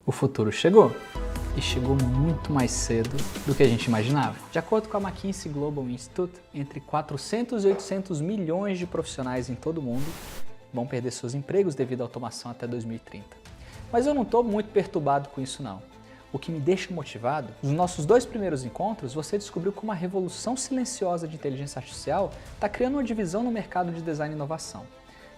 O futuro chegou, e chegou muito mais cedo do que a gente imaginava. De acordo com a McKinsey Global Institute, entre 400 e 800 milhões de profissionais em todo o mundo vão perder seus empregos devido à automação até 2030. Mas eu não estou muito perturbado com isso não. O que me deixa motivado, nos nossos 2 primeiros encontros, você descobriu como a revolução silenciosa de inteligência artificial está criando uma divisão no mercado de design e inovação.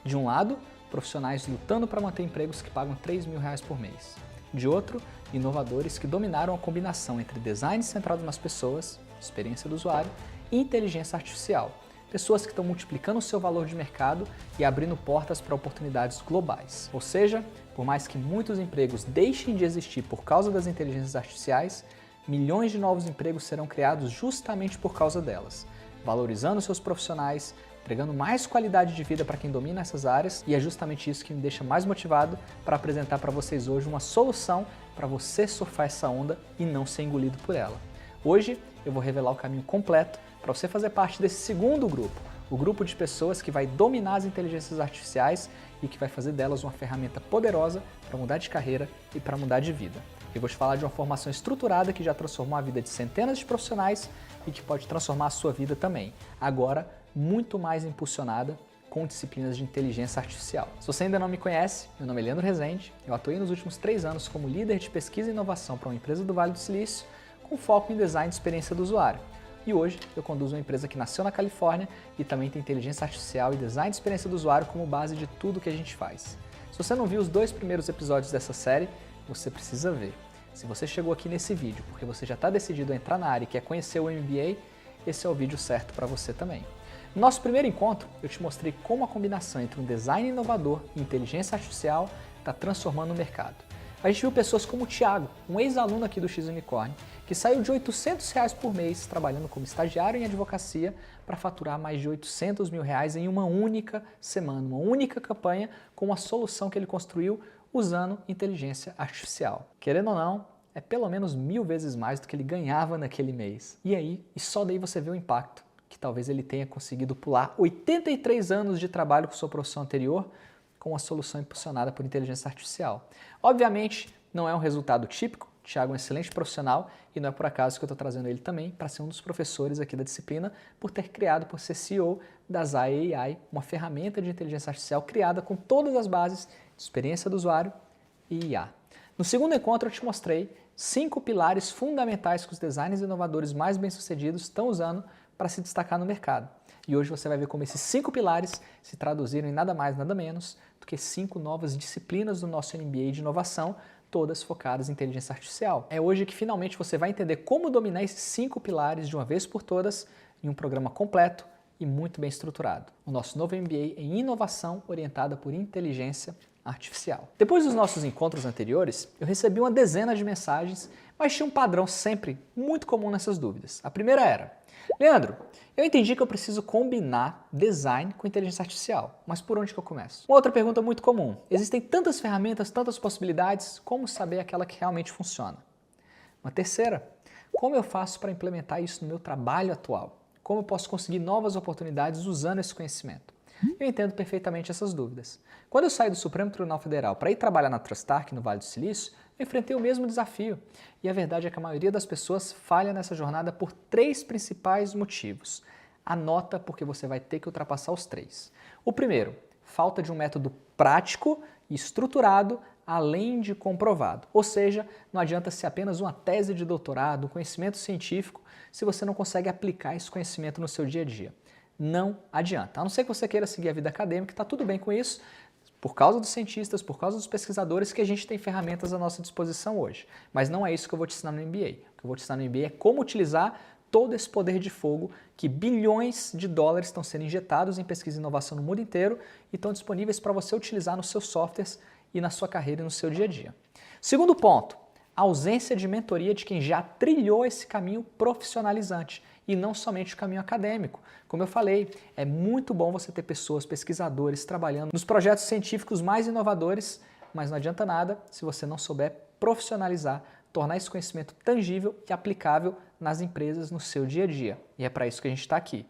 De um lado, profissionais lutando para manter empregos que pagam R$3.000 por mês. De outro, inovadores que dominaram a combinação entre design centrado nas pessoas, experiência do usuário, e inteligência artificial. Pessoas que estão multiplicando o seu valor de mercado e abrindo portas para oportunidades globais. Ou seja, por mais que muitos empregos deixem de existir por causa das inteligências artificiais, milhões de novos empregos serão criados justamente por causa delas, valorizando seus profissionais, entregando mais qualidade de vida para quem domina essas áreas, e é justamente isso que me deixa mais motivado para apresentar para vocês hoje uma solução para você surfar essa onda e não ser engolido por ela. Hoje eu vou revelar o caminho completo para você fazer parte desse segundo grupo, o grupo de pessoas que vai dominar as inteligências artificiais e que vai fazer delas uma ferramenta poderosa para mudar de carreira e para mudar de vida. Eu vou te falar de uma formação estruturada que já transformou a vida de centenas de profissionais e que pode transformar a sua vida também, agora muito mais impulsionada com disciplinas de inteligência artificial. Se você ainda não me conhece, meu nome é Leandro Rezende, eu atuei nos últimos 3 anos como líder de pesquisa e inovação para uma empresa do Vale do Silício, com foco em design de experiência do usuário. E hoje eu conduzo uma empresa que nasceu na Califórnia e também tem inteligência artificial e design de experiência do usuário como base de tudo que a gente faz. Se você não viu os 2 primeiros episódios dessa série, você precisa ver. Se você chegou aqui nesse vídeo porque você já está decidido a entrar na área e quer conhecer o MBA, esse é o vídeo certo para você também. No nosso primeiro encontro, eu te mostrei como a combinação entre um design inovador e inteligência artificial está transformando o mercado. A gente viu pessoas como o Thiago, um ex-aluno aqui do X-Unicorn, que saiu de R$800 por mês trabalhando como estagiário em advocacia para faturar mais de R$800 mil em uma única semana, uma única campanha com uma solução que ele construiu usando inteligência artificial. Querendo ou não, é pelo menos 1000 vezes mais do que ele ganhava naquele mês. E aí, e só daí você vê o impacto, que talvez ele tenha conseguido pular 83 anos de trabalho com sua profissão anterior com uma solução impulsionada por inteligência artificial. Obviamente, não é um resultado típico, o Thiago é um excelente profissional e não é por acaso que eu estou trazendo ele também para ser um dos professores aqui da disciplina, por ter criado, por ser CEO da Zai AI, uma ferramenta de inteligência artificial criada com todas as bases de experiência do usuário e IA. No segundo encontro eu te mostrei 5 pilares fundamentais que os designers inovadores mais bem-sucedidos estão usando para se destacar no mercado. E hoje você vai ver como esses 5 pilares se traduziram em nada mais, nada menos do que 5 novas disciplinas do nosso MBA de inovação, todas focadas em inteligência artificial. É hoje que finalmente você vai entender como dominar esses 5 pilares de uma vez por todas em um programa completo e muito bem estruturado. O nosso novo MBA em inovação orientada por inteligência artificial. Depois dos nossos encontros anteriores, eu recebi uma dezena de mensagens, mas tinha um padrão sempre muito comum nessas dúvidas. A primeira era: Leandro, eu entendi que eu preciso combinar design com inteligência artificial, mas por onde que eu começo? Uma outra pergunta muito comum: existem tantas ferramentas, tantas possibilidades, como saber aquela que realmente funciona? Uma terceira: como eu faço para implementar isso no meu trabalho atual? Como eu posso conseguir novas oportunidades usando esse conhecimento? Eu entendo perfeitamente essas dúvidas. Quando eu saí do Supremo Tribunal Federal para ir trabalhar na Trustark no Vale do Silício, eu enfrentei o mesmo desafio. E a verdade é que a maioria das pessoas falha nessa jornada por 3 principais motivos. Anota, porque você vai ter que ultrapassar os 3. O primeiro, falta de um método prático e estruturado, além de comprovado. Ou seja, não adianta ser apenas uma tese de doutorado, um conhecimento científico, se você não consegue aplicar esse conhecimento no seu dia a dia. Não adianta. A não ser que você queira seguir a vida acadêmica, está tudo bem com isso, por causa dos cientistas, por causa dos pesquisadores, que a gente tem ferramentas à nossa disposição hoje. Mas não é isso que eu vou te ensinar no MBA. O que eu vou te ensinar no MBA é como utilizar todo esse poder de fogo que bilhões de dólares estão sendo injetados em pesquisa e inovação no mundo inteiro e estão disponíveis para você utilizar nos seus softwares e na sua carreira e no seu dia a dia. Segundo ponto, a ausência de mentoria de quem já trilhou esse caminho profissionalizante e não somente o caminho acadêmico. Como eu falei, é muito bom você ter pessoas, pesquisadores, trabalhando nos projetos científicos mais inovadores, mas não adianta nada se você não souber profissionalizar, tornar esse conhecimento tangível e aplicável nas empresas no seu dia a dia. E é para isso que a gente está aqui.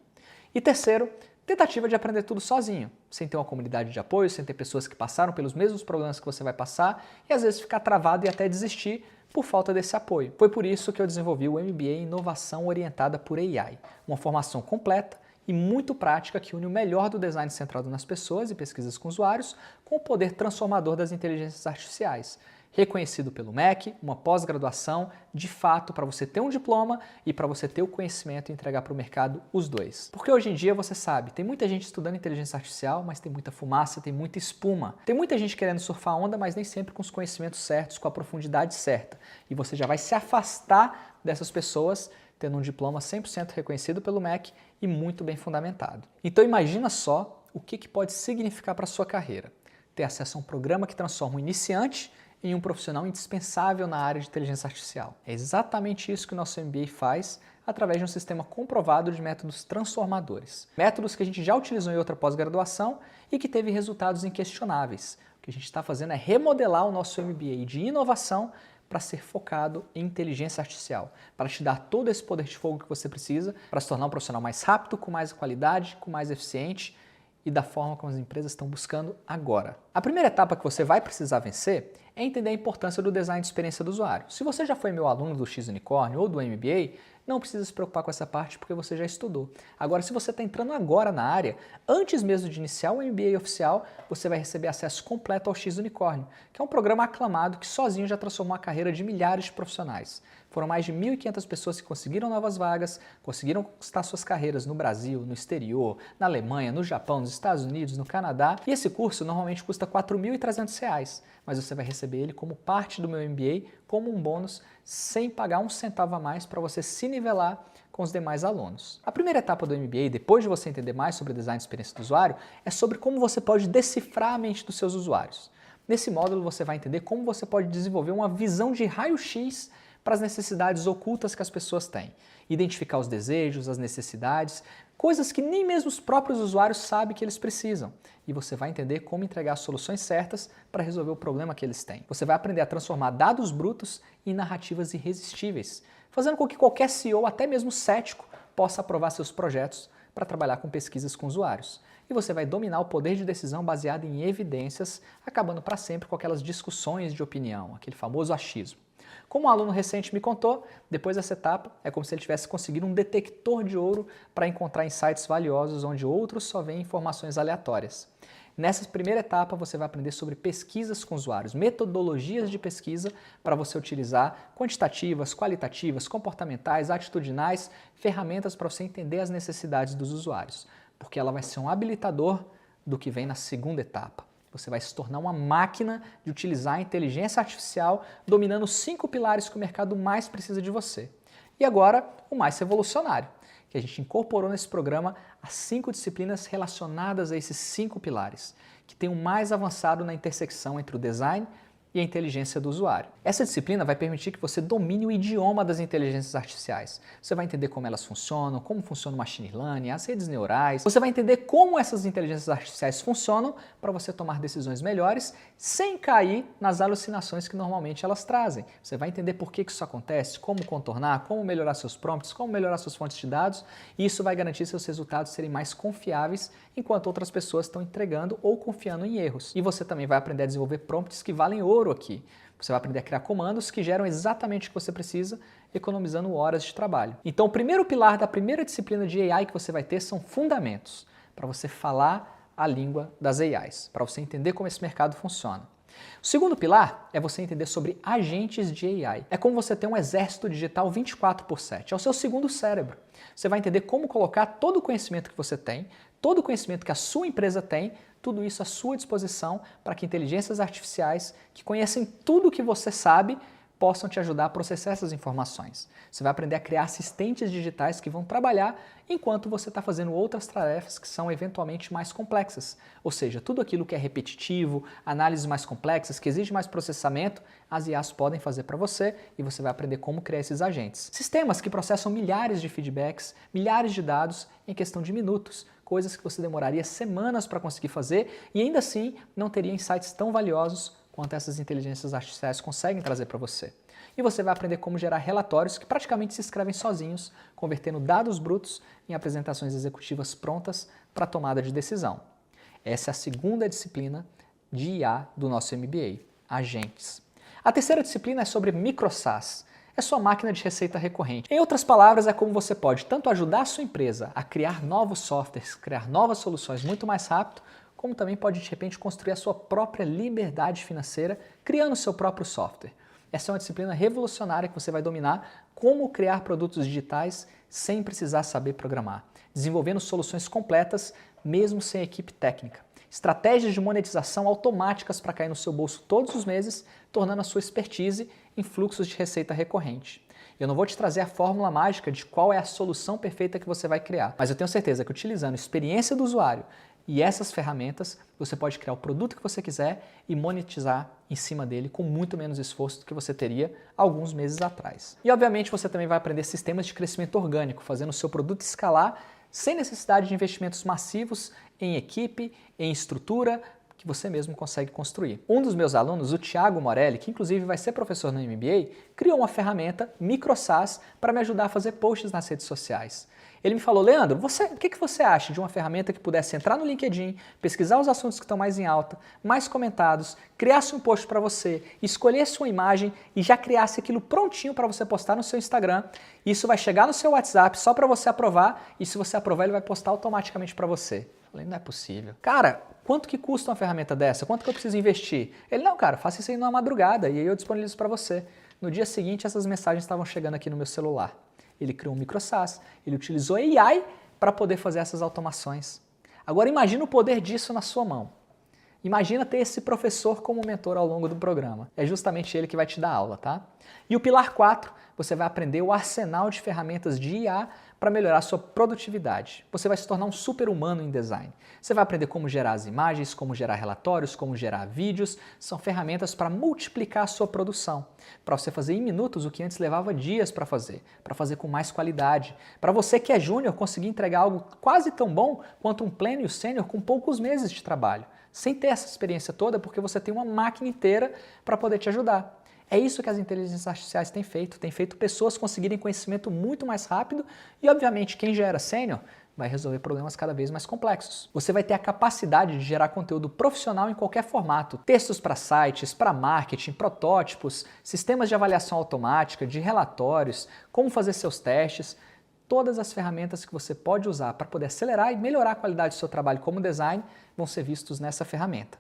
E terceiro, Tentativa de aprender tudo sozinho, sem ter uma comunidade de apoio, sem ter pessoas que passaram pelos mesmos problemas que você vai passar e às vezes ficar travado e até desistir por falta desse apoio. Foi por isso que eu desenvolvi o MBA em Inovação Orientada por AI, uma formação completa e muito prática que une o melhor do design centrado nas pessoas e pesquisas com usuários com o poder transformador das inteligências artificiais. Reconhecido pelo MEC, uma pós-graduação, de fato, para você ter um diploma e para você ter o conhecimento e entregar para o mercado os dois. Porque hoje em dia, você sabe, tem muita gente estudando inteligência artificial, mas tem muita fumaça, tem muita espuma. Tem muita gente querendo surfar onda, mas nem sempre com os conhecimentos certos, com a profundidade certa. E você já vai se afastar dessas pessoas tendo um diploma 100% reconhecido pelo MEC e muito bem fundamentado. Então imagina só o que pode significar para a sua carreira. Ter acesso a um programa que transforma um iniciante em um profissional indispensável na área de inteligência artificial. É exatamente isso que o nosso MBA faz através de um sistema comprovado de métodos transformadores. Métodos que a gente já utilizou em outra pós-graduação e que teve resultados inquestionáveis. O que a gente está fazendo é remodelar o nosso MBA de inovação para ser focado em inteligência artificial, para te dar todo esse poder de fogo que você precisa para se tornar um profissional mais rápido, com mais qualidade, com mais eficiente e da forma como as empresas estão buscando agora. A primeira etapa que você vai precisar vencer é entender a importância do design de experiência do usuário. Se você já foi meu aluno do X-Unicórnio ou do MBA, não precisa se preocupar com essa parte porque você já estudou. Agora, se você está entrando agora na área, antes mesmo de iniciar o MBA oficial, você vai receber acesso completo ao X-Unicórnio, que é um programa aclamado que sozinho já transformou a carreira de milhares de profissionais. Foram mais de 1.500 pessoas que conseguiram novas vagas, conseguiram conquistar suas carreiras no Brasil, no exterior, na Alemanha, no Japão, nos Estados Unidos, no Canadá. E esse curso normalmente custa R$ 4.300, mas você vai receber ele como parte do meu MBA, como um bônus, sem pagar um centavo a mais para você se nivelar com os demais alunos. A primeira etapa do MBA, depois de você entender mais sobre design de experiência do usuário, é sobre como você pode decifrar a mente dos seus usuários. Nesse módulo você vai entender como você pode desenvolver uma visão de raio-x para as necessidades ocultas que as pessoas têm. Identificar os desejos, as necessidades, coisas que nem mesmo os próprios usuários sabem que eles precisam. E você vai entender como entregar as soluções certas para resolver o problema que eles têm. Você vai aprender a transformar dados brutos em narrativas irresistíveis, fazendo com que qualquer CEO, até mesmo cético, possa aprovar seus projetos para trabalhar com pesquisas com usuários. E você vai dominar o poder de decisão baseado em evidências, acabando para sempre com aquelas discussões de opinião, aquele famoso achismo. Como um aluno recente me contou, depois dessa etapa é como se ele tivesse conseguido um detector de ouro para encontrar insights valiosos onde outros só veem informações aleatórias. Nessa primeira etapa você vai aprender sobre pesquisas com usuários, metodologias de pesquisa para você utilizar quantitativas, qualitativas, comportamentais, atitudinais, ferramentas para você entender as necessidades dos usuários, porque ela vai ser um habilitador do que vem na segunda etapa. Você vai se tornar uma máquina de utilizar a inteligência artificial dominando os 5 pilares que o mercado mais precisa de você. E agora, o mais revolucionário, que a gente incorporou nesse programa as 5 disciplinas relacionadas a esses 5 pilares, que tem o mais avançado na intersecção entre o design e a inteligência do usuário. Essa disciplina vai permitir que você domine o idioma das inteligências artificiais. Você vai entender como elas funcionam, como funciona o machine learning, as redes neurais. Você vai entender como essas inteligências artificiais funcionam para você tomar decisões melhores sem cair nas alucinações que normalmente elas trazem. Você vai entender por que isso acontece, como contornar, como melhorar seus prompts, como melhorar suas fontes de dados, e isso vai garantir seus resultados serem mais confiáveis enquanto outras pessoas estão entregando ou confiando em erros. E você também vai aprender a desenvolver prompts que valem ouro aqui. Você vai aprender a criar comandos que geram exatamente o que você precisa, economizando horas de trabalho. Então, o primeiro pilar da primeira disciplina de AI que você vai ter são fundamentos, para você falar a língua das AIs, para você entender como esse mercado funciona. O segundo pilar é você entender sobre agentes de AI. É como você ter um exército digital 24/7, é o seu segundo cérebro. Você vai entender como colocar todo o conhecimento que você tem, todo o conhecimento que a sua empresa tem, tudo isso à sua disposição para que inteligências artificiais que conhecem tudo o que você sabe possam te ajudar a processar essas informações. Você vai aprender a criar assistentes digitais que vão trabalhar enquanto você está fazendo outras tarefas que são eventualmente mais complexas. Ou seja, tudo aquilo que é repetitivo, análises mais complexas, que exige mais processamento, as IAs podem fazer para você e você vai aprender como criar esses agentes. Sistemas que processam milhares de feedbacks, milhares de dados em questão de minutos, coisas que você demoraria semanas para conseguir fazer e ainda assim não teria insights tão valiosos quanto essas inteligências artificiais conseguem trazer para você. E você vai aprender como gerar relatórios que praticamente se escrevem sozinhos, convertendo dados brutos em apresentações executivas prontas para tomada de decisão. Essa é a segunda disciplina de IA do nosso MBA, Agentes. A terceira disciplina é sobre MicroSaaS. É sua máquina de receita recorrente. Em outras palavras, é como você pode tanto ajudar a sua empresa a criar novos softwares, criar novas soluções muito mais rápido, como também pode, de repente, construir a sua própria liberdade financeira criando o seu próprio software. Essa é uma disciplina revolucionária que você vai dominar como criar produtos digitais sem precisar saber programar, desenvolvendo soluções completas mesmo sem equipe técnica. Estratégias de monetização automáticas para cair no seu bolso todos os meses, tornando a sua expertise em fluxos de receita recorrente. Eu não vou te trazer a fórmula mágica de qual é a solução perfeita que você vai criar, mas eu tenho certeza que utilizando a experiência do usuário e essas ferramentas, você pode criar o produto que você quiser e monetizar em cima dele com muito menos esforço do que você teria alguns meses atrás. E obviamente você também vai aprender sistemas de crescimento orgânico, fazendo o seu produto escalar sem necessidade de investimentos massivos em equipe, em estrutura, que você mesmo consegue construir. Um dos meus alunos, o Thiago Morelli, que inclusive vai ser professor no MBA, criou uma ferramenta MicroSaaS para me ajudar a fazer posts nas redes sociais. Ele me falou, Leandro, o que você acha de uma ferramenta que pudesse entrar no LinkedIn, pesquisar os assuntos que estão mais em alta, mais comentados, criasse um post para você, escolhesse uma imagem e já criasse aquilo prontinho para você postar no seu Instagram. Isso vai chegar no seu WhatsApp só para você aprovar e se você aprovar ele vai postar automaticamente para você. Eu falei, não é possível. Cara, quanto que custa uma ferramenta dessa? Quanto que eu preciso investir? Ele, não, cara, faça isso aí numa madrugada e aí eu disponibilizo para você. No dia seguinte, essas mensagens estavam chegando aqui no meu celular. Ele criou um MicroSaaS, ele utilizou AI para poder fazer essas automações. Agora imagina o poder disso na sua mão. Imagina ter esse professor como mentor ao longo do programa. É justamente ele que vai te dar aula, tá? E o pilar 4, você vai aprender o arsenal de ferramentas de IA para melhorar a sua produtividade. Você vai se tornar um super-humano em design. Você vai aprender como gerar as imagens, como gerar relatórios, como gerar vídeos. São ferramentas para multiplicar a sua produção. Para você fazer em minutos o que antes levava dias para fazer com mais qualidade. Para você que é júnior, conseguir entregar algo quase tão bom quanto um pleno e o sênior com poucos meses de trabalho. Sem ter essa experiência toda, porque você tem uma máquina inteira para poder te ajudar. É isso que as inteligências artificiais têm feito pessoas conseguirem conhecimento muito mais rápido e, obviamente, quem já era sênior vai resolver problemas cada vez mais complexos. Você vai ter a capacidade de gerar conteúdo profissional em qualquer formato, textos para sites, para marketing, protótipos, sistemas de avaliação automática, de relatórios, como fazer seus testes, todas as ferramentas que você pode usar para poder acelerar e melhorar a qualidade do seu trabalho como design vão ser vistos nessa ferramenta.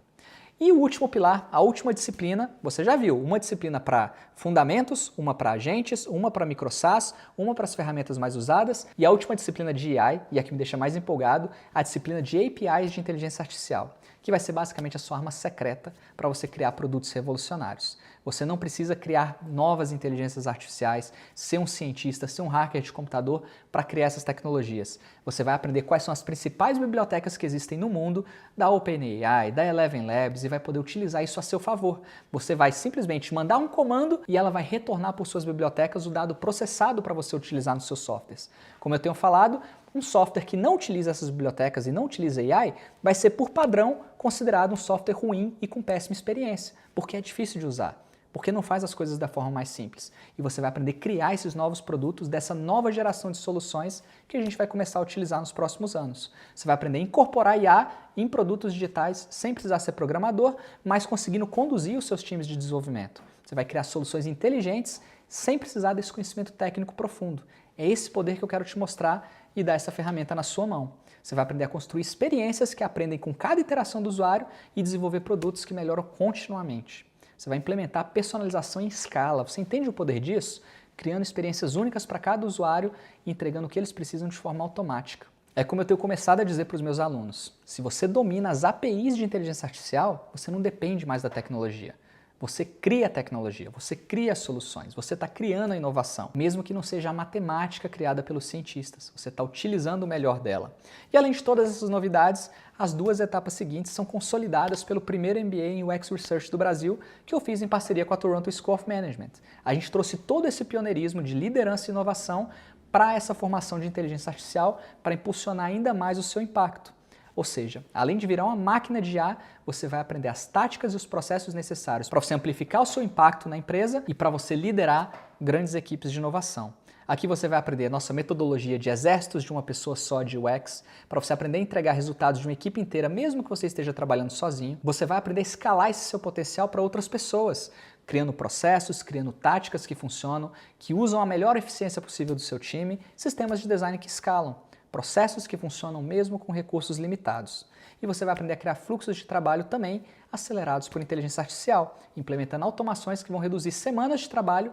E o último pilar, a última disciplina, você já viu, uma disciplina para fundamentos, uma para agentes, uma para MicroSaaS, uma para as ferramentas mais usadas e a última disciplina de AI, e a que me deixa mais empolgado, a disciplina de APIs de inteligência artificial, que vai ser basicamente a sua arma secreta para você criar produtos revolucionários. Você não precisa criar novas inteligências artificiais, ser um cientista, ser um hacker de computador para criar essas tecnologias. Você vai aprender quais são as principais bibliotecas que existem no mundo, da OpenAI, da Eleven Labs, e vai poder utilizar isso a seu favor. Você vai simplesmente mandar um comando e ela vai retornar por suas bibliotecas o dado processado para você utilizar nos seus softwares. Como eu tenho falado, um software que não utiliza essas bibliotecas e não utiliza AI vai ser, por padrão, considerado um software ruim e com péssima experiência, porque é difícil de usar. Porque não faz as coisas da forma mais simples. E você vai aprender a criar esses novos produtos dessa nova geração de soluções que a gente vai começar a utilizar nos próximos anos. Você vai aprender a incorporar IA em produtos digitais sem precisar ser programador, mas conseguindo conduzir os seus times de desenvolvimento. Você vai criar soluções inteligentes sem precisar desse conhecimento técnico profundo. É esse poder que eu quero te mostrar e dar essa ferramenta na sua mão. Você vai aprender a construir experiências que aprendem com cada interação do usuário e desenvolver produtos que melhoram continuamente. Você vai implementar personalização em escala. Você entende o poder disso? Criando experiências únicas para cada usuário e entregando o que eles precisam de forma automática. É como eu tenho começado a dizer para os meus alunos. Se você domina as APIs de inteligência artificial, você não depende mais da tecnologia. Você cria a tecnologia, você cria as soluções, você está criando a inovação, mesmo que não seja a matemática criada pelos cientistas, você está utilizando o melhor dela. E além de todas essas novidades, as duas etapas seguintes são consolidadas pelo primeiro MBA em UX Research do Brasil, que eu fiz em parceria com a Toronto School of Management. A gente trouxe todo esse pioneirismo de liderança e inovação para essa formação de inteligência artificial, para impulsionar ainda mais o seu impacto. Ou seja, além de virar uma máquina de IA, você vai aprender as táticas e os processos necessários para você amplificar o seu impacto na empresa e para você liderar grandes equipes de inovação. Aqui você vai aprender a nossa metodologia de exércitos de uma pessoa só de UX, para você aprender a entregar resultados de uma equipe inteira, mesmo que você esteja trabalhando sozinho. Você vai aprender a escalar esse seu potencial para outras pessoas, criando processos, criando táticas que funcionam, que usam a melhor eficiência possível do seu time, sistemas de design que escalam, processos que funcionam mesmo com recursos limitados. E você vai aprender a criar fluxos de trabalho também acelerados por inteligência artificial, implementando automações que vão reduzir semanas de trabalho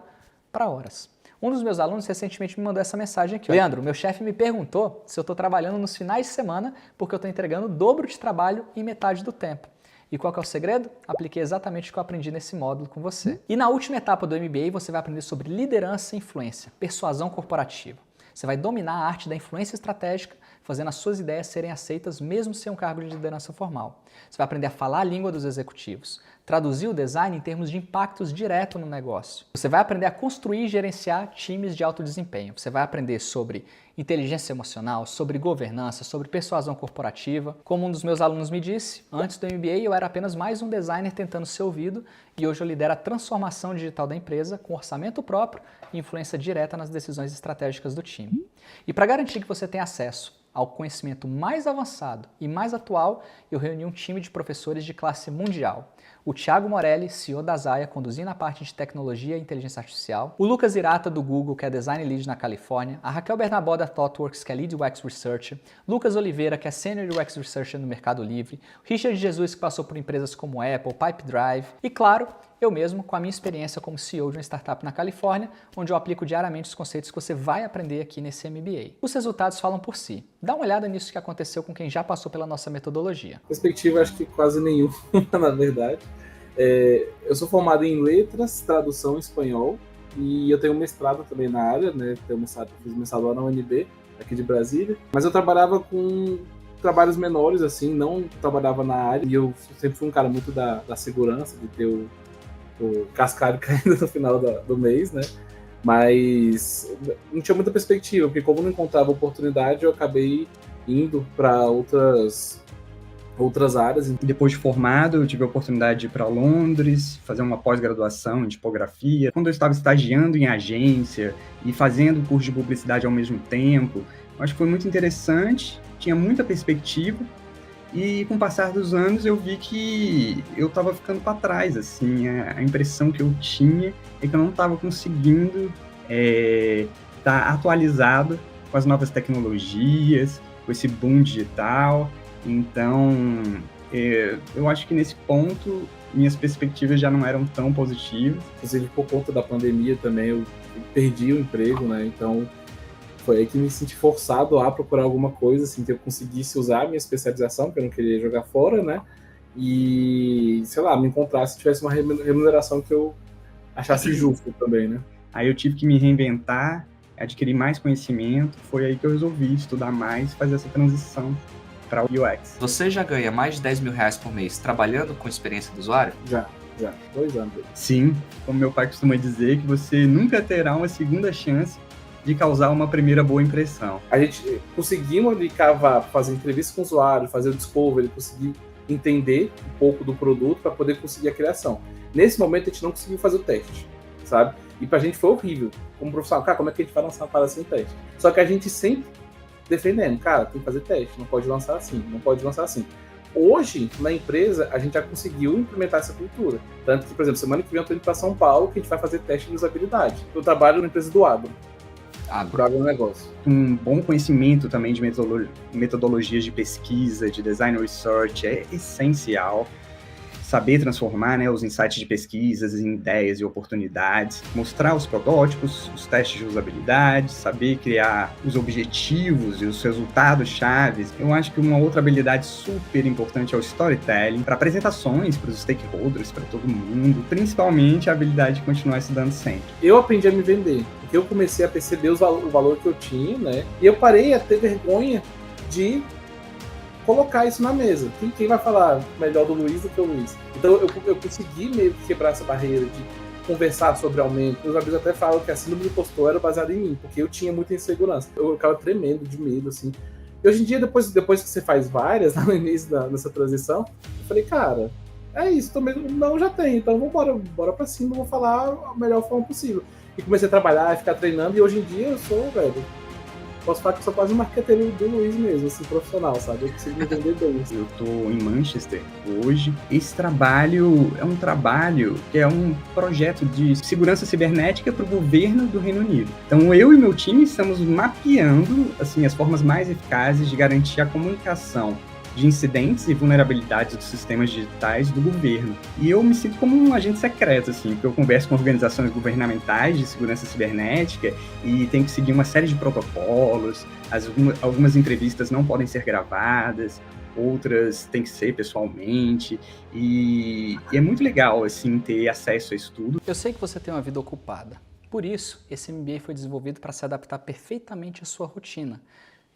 para horas. Um dos meus alunos recentemente me mandou essa mensagem aqui. Leandro, meu chefe me perguntou se eu estou trabalhando nos finais de semana porque eu estou entregando o dobro de trabalho em metade do tempo. E qual que é o segredo? Apliquei exatamente o que eu aprendi nesse módulo com você. E na última etapa do MBA você vai aprender sobre liderança e influência, persuasão corporativa. Você vai dominar a arte da influência estratégica, fazendo as suas ideias serem aceitas mesmo sem um cargo de liderança formal. Você vai aprender a falar a língua dos executivos, traduzir o design em termos de impactos direto no negócio. Você vai aprender a construir e gerenciar times de alto desempenho. Você vai aprender sobre inteligência emocional, sobre governança, sobre persuasão corporativa. Como um dos meus alunos me disse, antes do MBA eu era apenas mais um designer tentando ser ouvido e hoje eu lidero a transformação digital da empresa com orçamento próprio e influência direta nas decisões estratégicas do time. E para garantir que você tenha acesso ao conhecimento mais avançado e mais atual, eu reuni um time de professores de classe mundial. O Thiago Morelli, CEO da Zaya, conduzindo a parte de tecnologia e inteligência artificial. O Lucas Hirata, do Google, que é Design Lead na Califórnia. A Raquel Bernabó, da ThoughtWorks, que é Lead UX Researcher. Lucas Oliveira, que é Senior UX Researcher no Mercado Livre. Richard Jesus, que passou por empresas como Apple, Pipedrive. E, claro, eu mesmo, com a minha experiência como CEO de uma startup na Califórnia, onde eu aplico diariamente os conceitos que você vai aprender aqui nesse MBA. Os resultados falam por si. Dá uma olhada nisso que aconteceu com quem já passou pela nossa metodologia. Perspectiva, acho que quase nenhuma, na verdade. Eu sou formado em letras, tradução em espanhol, e eu tenho um mestrado também na área, né? Fiz mestrado lá na UNB, aqui de Brasília. Mas eu trabalhava com trabalhos menores, assim, não trabalhava na área, e eu sempre fui um cara muito da segurança, de ter o cascalho caindo no final do mês, né? Mas não tinha muita perspectiva, porque como não encontrava oportunidade, eu acabei indo para outras áreas. Depois de formado, eu tive a oportunidade de ir para Londres, fazer uma pós-graduação em tipografia. Quando eu estava estagiando em agência e fazendo curso de publicidade ao mesmo tempo, eu acho que foi muito interessante, tinha muita perspectiva. E com o passar dos anos eu vi que eu estava ficando para trás, assim, a impressão que eu tinha é que eu não estava conseguindo estar atualizado com as novas tecnologias, com esse boom digital. Então, eu acho que nesse ponto minhas perspectivas já não eram tão positivas. Inclusive por conta da pandemia também eu perdi o emprego, né? Então foi aí que me senti forçado a procurar alguma coisa, assim, que eu conseguisse usar a minha especialização, porque eu não queria jogar fora, né? E, sei lá, me encontrasse, tivesse uma remuneração que eu achasse justa também, né? Aí eu tive que me reinventar, adquirir mais conhecimento, foi aí que eu resolvi estudar mais, fazer essa transição para o UX. Você já ganha mais de 10 mil reais por mês trabalhando com experiência do usuário? Já, 2 anos. Sim, como meu pai costuma dizer, que você nunca terá uma segunda chance de causar uma primeira boa impressão. A gente conseguimos ali cavar, fazer entrevista com o usuário, fazer o discovery, conseguir entender um pouco do produto para poder conseguir a criação. Nesse momento a gente não conseguiu fazer o teste, sabe? E pra gente foi horrível. Como profissional, cara, como é que a gente vai lançar uma parada sem teste? Só que a gente sempre defendendo, cara, tem que fazer teste, não pode lançar assim, não pode lançar assim. Hoje, na empresa, a gente já conseguiu implementar essa cultura. Tanto que, por exemplo, semana que vem eu tô indo para São Paulo, que a gente vai fazer teste de usabilidade. Eu trabalho na empresa do Agro. Pro agronegócio. Um bom conhecimento também de metodologias de pesquisa, de design research é essencial. Saber transformar, né, os insights de pesquisas em ideias e oportunidades, mostrar os protótipos, os testes de usabilidade, saber criar os objetivos e os resultados chaves. Eu acho que uma outra habilidade super importante é o storytelling, para apresentações, para os stakeholders, para todo mundo, principalmente a habilidade de continuar estudando sempre. Eu aprendi a me vender, porque eu comecei a perceber o valor que eu tinha, né, e eu parei a ter vergonha de colocar isso na mesa. Quem vai falar melhor do Luiz do que o Luiz? Então eu consegui meio que quebrar essa barreira de conversar sobre aumento. Meus amigos até falam que a síndrome do impostor era baseada em mim, porque eu tinha muita insegurança. Eu ficava tremendo de medo, assim. E hoje em dia, depois que você faz várias, no início dessa transição, eu falei, cara, é isso, também não já tem, então bora pra cima, vou falar a melhor forma possível. E comecei a trabalhar, a ficar treinando, e hoje em dia eu sou, velho, posso falar que eu sou quase um marqueteiro do Luiz mesmo, assim, profissional, sabe? Eu consigo me entender bem. Eu estou em Manchester hoje. Esse trabalho é um trabalho que é um projeto de segurança cibernética para o governo do Reino Unido. Então, eu e meu time estamos mapeando assim, as formas mais eficazes de garantir a comunicação de incidentes e vulnerabilidades dos sistemas digitais do governo. E eu me sinto como um agente secreto, assim, porque eu converso com organizações governamentais de segurança cibernética e tenho que seguir uma série de protocolos, algumas entrevistas não podem ser gravadas, outras têm que ser pessoalmente, e é muito legal, assim, ter acesso a isso tudo. Eu sei que você tem uma vida ocupada, por isso esse MBA foi desenvolvido para se adaptar perfeitamente à sua rotina.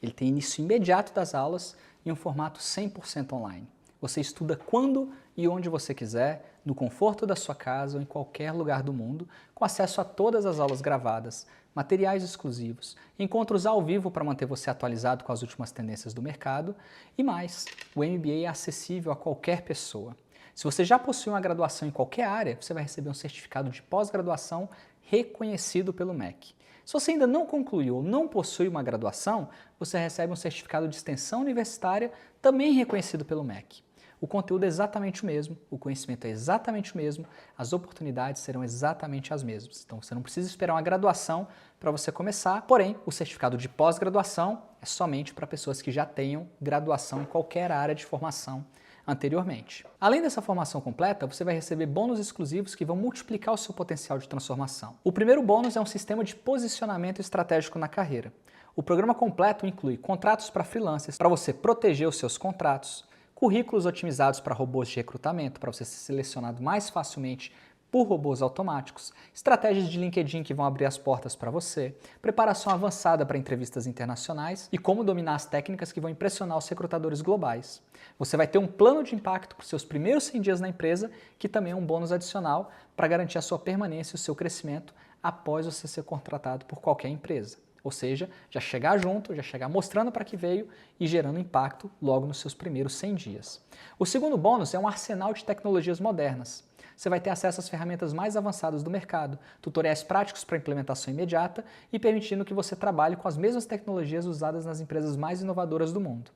Ele tem início imediato das aulas em um formato 100% online. Você estuda quando e onde você quiser, no conforto da sua casa ou em qualquer lugar do mundo, com acesso a todas as aulas gravadas, materiais exclusivos, encontros ao vivo para manter você atualizado com as últimas tendências do mercado e mais, o MBA é acessível a qualquer pessoa. Se você já possui uma graduação em qualquer área, você vai receber um certificado de pós-graduação reconhecido pelo MEC. Se você ainda não concluiu ou não possui uma graduação, você recebe um certificado de extensão universitária também reconhecido pelo MEC. O conteúdo é exatamente o mesmo, o conhecimento é exatamente o mesmo, as oportunidades serão exatamente as mesmas. Então você não precisa esperar uma graduação para você começar, porém o certificado de pós-graduação é somente para pessoas que já tenham graduação em qualquer área de formação anteriormente. Além dessa formação completa, você vai receber bônus exclusivos que vão multiplicar o seu potencial de transformação. O primeiro bônus é um sistema de posicionamento estratégico na carreira. O programa completo inclui contratos para freelancers, para você proteger os seus contratos, currículos otimizados para robôs de recrutamento, para você ser selecionado mais facilmente por robôs automáticos, estratégias de LinkedIn que vão abrir as portas para você, preparação avançada para entrevistas internacionais e como dominar as técnicas que vão impressionar os recrutadores globais. Você vai ter um plano de impacto para os seus primeiros 100 dias na empresa, que também é um bônus adicional para garantir a sua permanência e o seu crescimento após você ser contratado por qualquer empresa. Ou seja, já chegar junto, já chegar mostrando para que veio e gerando impacto logo nos seus primeiros 100 dias. O segundo bônus é um arsenal de tecnologias modernas. Você vai ter acesso às ferramentas mais avançadas do mercado, tutoriais práticos para implementação imediata e permitindo que você trabalhe com as mesmas tecnologias usadas nas empresas mais inovadoras do mundo.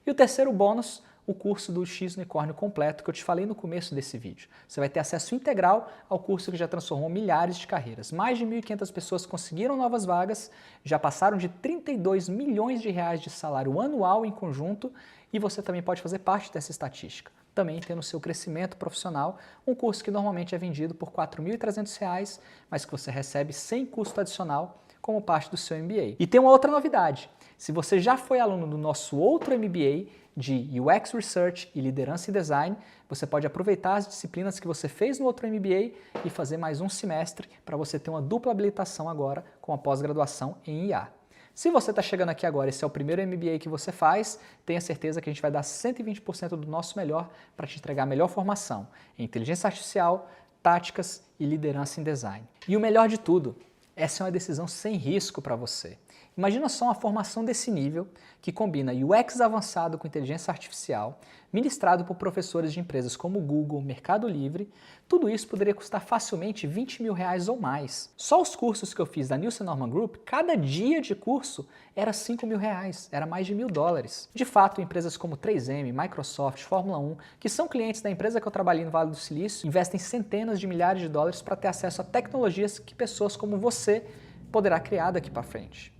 E o terceiro bônus, o curso do X-Unicórnio completo que eu te falei no começo desse vídeo. Você vai ter acesso integral ao curso que já transformou milhares de carreiras. Mais de 1.500 pessoas conseguiram novas vagas, já passaram de 32 milhões de reais de salário anual em conjunto e você também pode fazer parte dessa estatística. Também tendo seu crescimento profissional, um curso que normalmente é vendido por R$ 4.300, mas que você recebe sem custo adicional como parte do seu MBA. E tem uma outra novidade. Se você já foi aluno do nosso outro MBA de UX Research e Liderança em Design, você pode aproveitar as disciplinas que você fez no outro MBA e fazer mais um semestre para você ter uma dupla habilitação agora com a pós-graduação em IA. Se você está chegando aqui agora, esse é o primeiro MBA que você faz, tenha certeza que a gente vai dar 120% do nosso melhor para te entregar a melhor formação em inteligência artificial, táticas e liderança em design. E o melhor de tudo, essa é uma decisão sem risco para você. Imagina só uma formação desse nível que combina UX avançado com inteligência artificial, ministrado por professores de empresas como Google, Mercado Livre. Tudo isso poderia custar facilmente R$20 mil ou mais. Só os cursos que eu fiz da Nielsen Norman Group, cada dia de curso era R$5 mil, era mais de $1.000. De fato, empresas como 3M, Microsoft, Fórmula 1, que são clientes da empresa que eu trabalhei no Vale do Silício, investem centenas de milhares de dólares para ter acesso a tecnologias que pessoas como você poderá criar daqui para frente.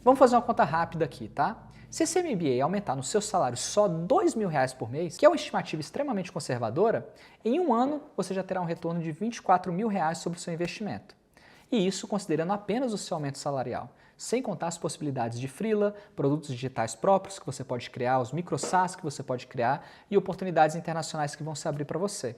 Vamos fazer uma conta rápida aqui, tá? Se esse MBA aumentar no seu salário só R$2 mil por mês, que é uma estimativa extremamente conservadora, em um ano você já terá um retorno de R$24 mil sobre o seu investimento. E isso considerando apenas o seu aumento salarial, sem contar as possibilidades de freela, produtos digitais próprios que você pode criar, os micro SaaS que você pode criar e oportunidades internacionais que vão se abrir para você.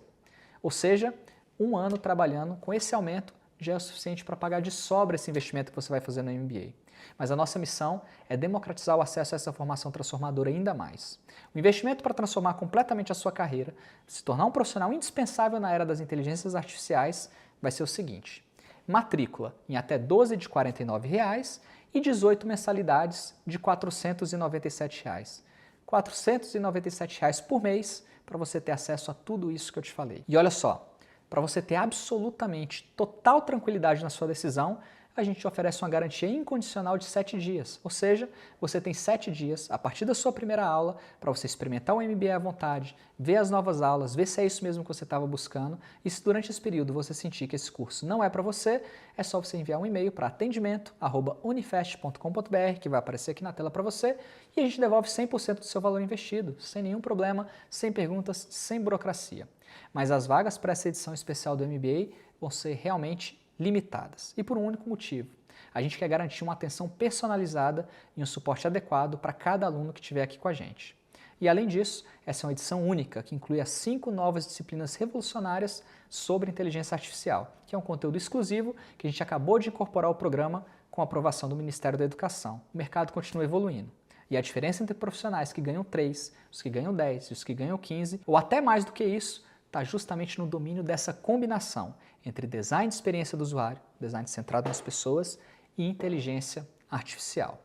Ou seja, um ano trabalhando com esse aumento já é o suficiente para pagar de sobra esse investimento que você vai fazer no MBA. Mas a nossa missão é democratizar o acesso a essa formação transformadora ainda mais. O investimento para transformar completamente a sua carreira, se tornar um profissional indispensável na era das inteligências artificiais, vai ser o seguinte: matrícula em até 12 de R$ 49,00 e 18 mensalidades de R$ 497,00. R$ 497,00 por mês para você ter acesso a tudo isso que eu te falei. E olha só, para você ter absolutamente total tranquilidade na sua decisão, a gente te oferece uma garantia incondicional de 7 dias. Ou seja, você tem 7 dias, a partir da sua primeira aula, para você experimentar o MBA à vontade, ver as novas aulas, ver se é isso mesmo que você estava buscando. E se durante esse período você sentir que esse curso não é para você, é só você enviar um e-mail para atendimento@unifest.com.br, que vai aparecer aqui na tela para você, e a gente devolve 100% do seu valor investido, sem nenhum problema, sem perguntas, sem burocracia. Mas as vagas para essa edição especial do MBA vão ser realmente limitadas. E por um único motivo. A gente quer garantir uma atenção personalizada e um suporte adequado para cada aluno que estiver aqui com a gente. E além disso, essa é uma edição única que inclui as 5 novas disciplinas revolucionárias sobre inteligência artificial, que é um conteúdo exclusivo que a gente acabou de incorporar ao programa com a aprovação do Ministério da Educação. O mercado continua evoluindo. E a diferença entre profissionais que ganham 3, os que ganham 10 e os que ganham 15, ou até mais do que isso, está justamente no domínio dessa combinação entre design de experiência do usuário, design centrado nas pessoas e inteligência artificial.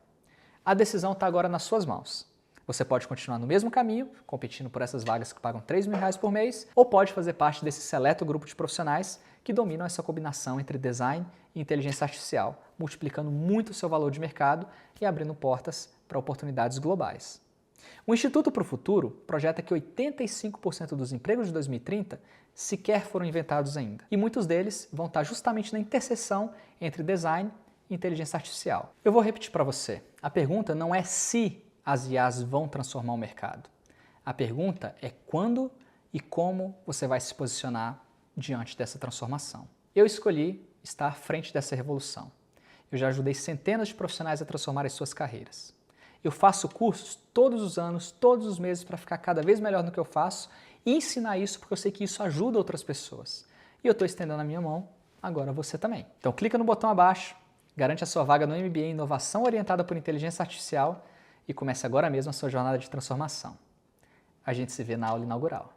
A decisão está agora nas suas mãos. Você pode continuar no mesmo caminho, competindo por essas vagas que pagam R$ 3.000 por mês, ou pode fazer parte desse seleto grupo de profissionais que dominam essa combinação entre design e inteligência artificial, multiplicando muito o seu valor de mercado e abrindo portas para oportunidades globais. O Instituto para o Futuro projeta que 85% dos empregos de 2030 sequer foram inventados ainda. E muitos deles vão estar justamente na interseção entre design e inteligência artificial. Eu vou repetir para você. A pergunta não é se as IAs vão transformar o mercado. A pergunta é quando e como você vai se posicionar diante dessa transformação. Eu escolhi estar à frente dessa revolução. Eu já ajudei centenas de profissionais a transformarem suas carreiras. Eu faço cursos todos os anos, todos os meses para ficar cada vez melhor no que eu faço e ensinar isso porque eu sei que isso ajuda outras pessoas. E eu estou estendendo a minha mão, agora você também. Então clica no botão abaixo, garante a sua vaga no MBA em Inovação Orientada por Inteligência Artificial e comece agora mesmo a sua jornada de transformação. A gente se vê na aula inaugural.